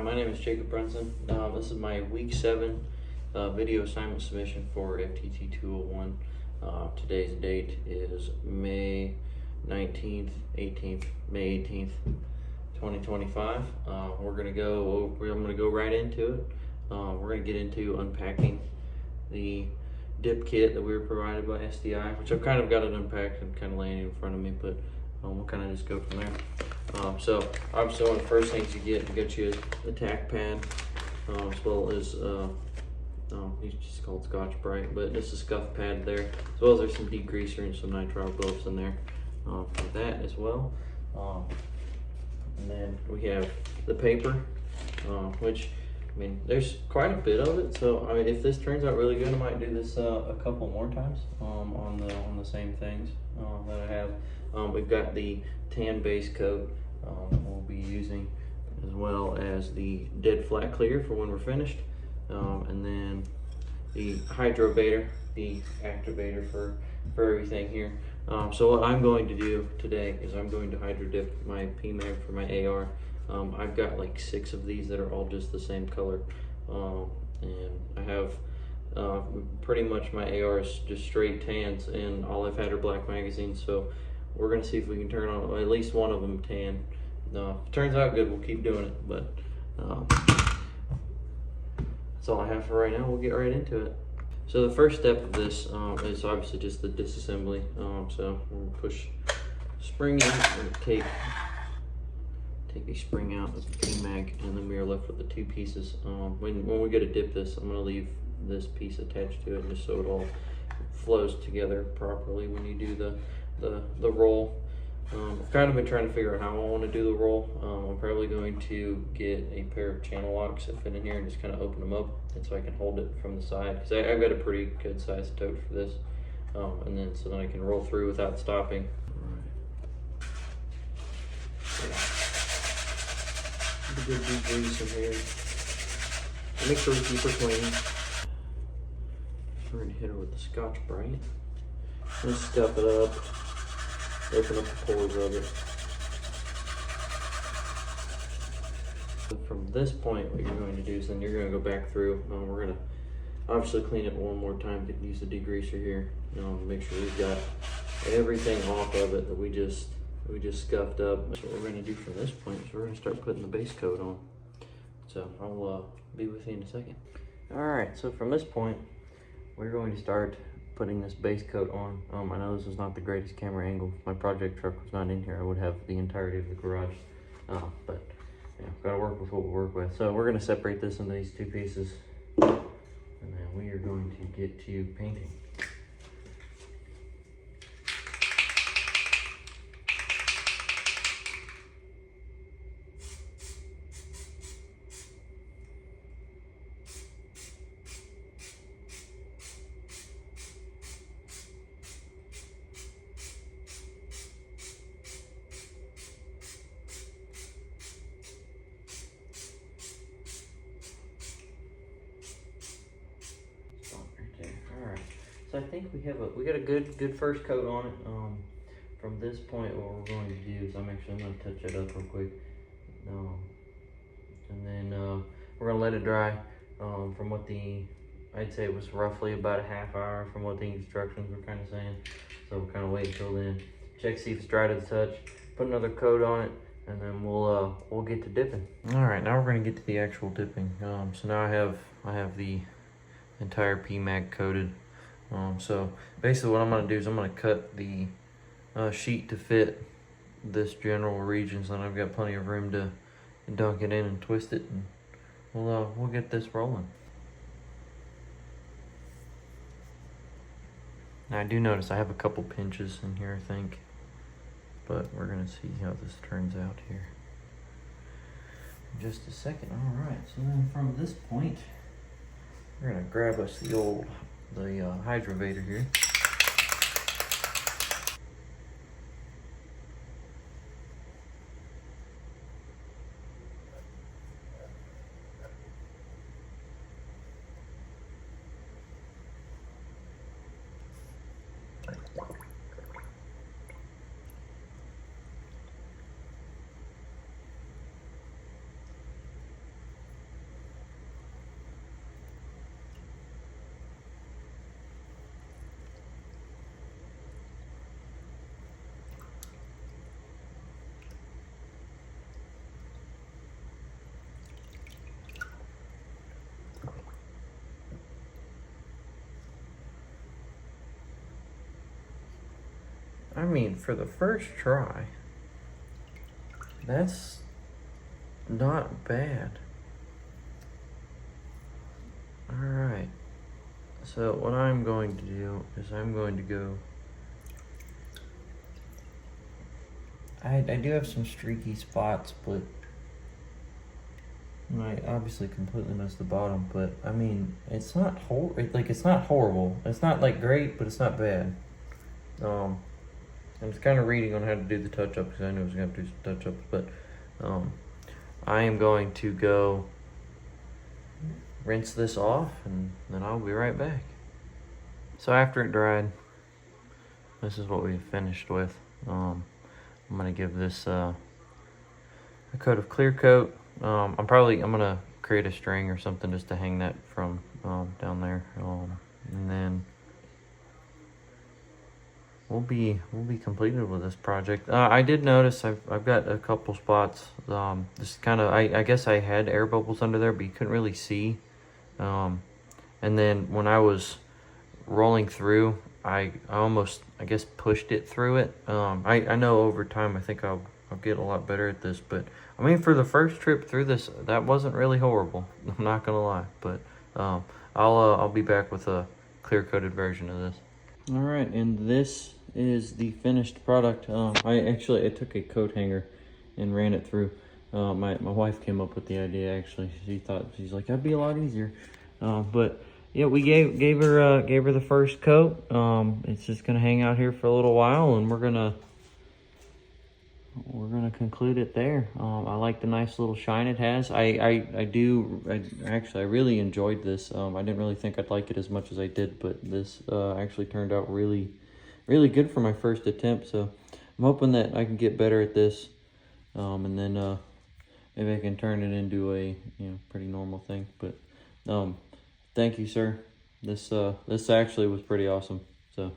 my name is Jacob Brunson. This is my week 7 video assignment submission for FTT 201. Today's date is May 19th, 18th, May 18th, 2025. I'm gonna go right into it. We're gonna get into unpacking the dip kit that we were provided by SDI, which I've kind of got it unpacked and kind of laying in front of me, but we'll kind of just go from there. So obviously one of the first things you get you a tack pad, as well as it's just called Scotch-Brite, but it's a scuff pad there, as well as there's some degreaser and some nitrile gloves in there for that as well. And then we have the paper, which, I mean, there's quite a bit of it. So I mean, if this turns out really good, I might do this a couple more times on the same things that I have. We've got the tan base coat we'll be using, as well as the dead flat clear for when we're finished, and then the hydrobator, the activator for everything here. So what I'm going to do today is I'm going to hydro dip my PMAG for my AR. I've got like 6 of these that are all just the same color, and I have pretty much my AR is just straight tans, and all I've had are black magazines. So we're gonna see if we can turn on at least one of them tan. If it turns out good, we'll keep doing it, but that's all I have for right now. We'll get right into it. So the first step of this is obviously just the disassembly. So we'll push spring in and take the spring out of the PMAG, and then we are left with the 2 pieces. When we go to dip this, I'm gonna leave this piece attached to it just so it all flows together properly when you do the roll. I've kind of been trying to figure out how I want to do the roll. I'm probably going to get a pair of channel locks that fit in here and just kind of open them up, and so I can hold it from the side, because I've got a pretty good sized tote for this, and then so then I can roll through without stopping. A good deep grease in here. Make sure we keep her clean. We're gonna hit her with the Scotch-Brite. Just stuff it up. Open up the pores of it. So from this point, what you're going to do is then you're going to go back through. We're going to obviously clean it one more time. Use the degreaser here. Make sure we've got everything off of it that we just scuffed up. That's what we're going to do from this point. So we're going to start putting the base coat on. So I'll be with you in a second. All right. So from this point, we're going to start putting this base coat on. I know this is not the greatest camera angle. If my project truck was not in here, I would have the entirety of the garage. But yeah, gotta work with what we work with. So we're gonna separate this into these 2 pieces, and then we are going to get to painting. So I think we got a good first coat on it. From this point, what we're going to do is I'm going to touch it up real quick, and then we're going to let it dry. From what I'd say it was roughly about a half hour from what the instructions were kind of saying. So we'll kind of wait until then, check see if it's dry to the touch, put another coat on it, and then we'll get to dipping. All right, now we're going to get to the actual dipping. So now I have the entire PMAG coated. So basically what I'm going to do is I'm going to cut the sheet to fit this general region, so I've got plenty of room to dunk it in and twist it, and we'll get this rolling. Now I do notice I have a couple pinches in here, I think, but we're going to see how this turns out here in just a second. All right, so then from this point, we're going to grab us the hydrovator here. I mean, for the first try, that's not bad. Alright, so what I'm going to do is I'm going to go, I do have some streaky spots, but I obviously completely missed the bottom, but I mean, it's not it's not horrible. It's not like great, but it's not bad. I'm just kind of reading on how to do the touch-up because I know I was going to have to do some touch-ups, but I am going to go rinse this off and then I'll be right back. So after it dried, this is what we finished with. I'm going to give this a coat of clear coat. I'm gonna create a string or something just to hang that from down there, and then we'll be completed with this project. I did notice I've got a couple spots. Just kind of I guess I had air bubbles under there, but you couldn't really see. And then when I was rolling through, I almost pushed it through it. I know over time I think I'll get a lot better at this, but I mean, for the first trip through this, that wasn't really horrible. I'm not gonna lie, but I'll be back with a clear-coated version of this. All right, and this is the finished product. I took a coat hanger and ran it through. My wife came up with the idea. Actually, she's like, that'd be a lot easier. But yeah, we gave her the first coat. It's just gonna hang out here for a little while, and we're gonna conclude it there. I like the nice little shine it has. I really enjoyed this. I didn't really think I'd like it as much as I did, but this actually turned out really good for my first attempt. So I'm hoping that I can get better at this, and then maybe I can turn it into a pretty normal thing. But thank you, sir. This actually was pretty awesome. So.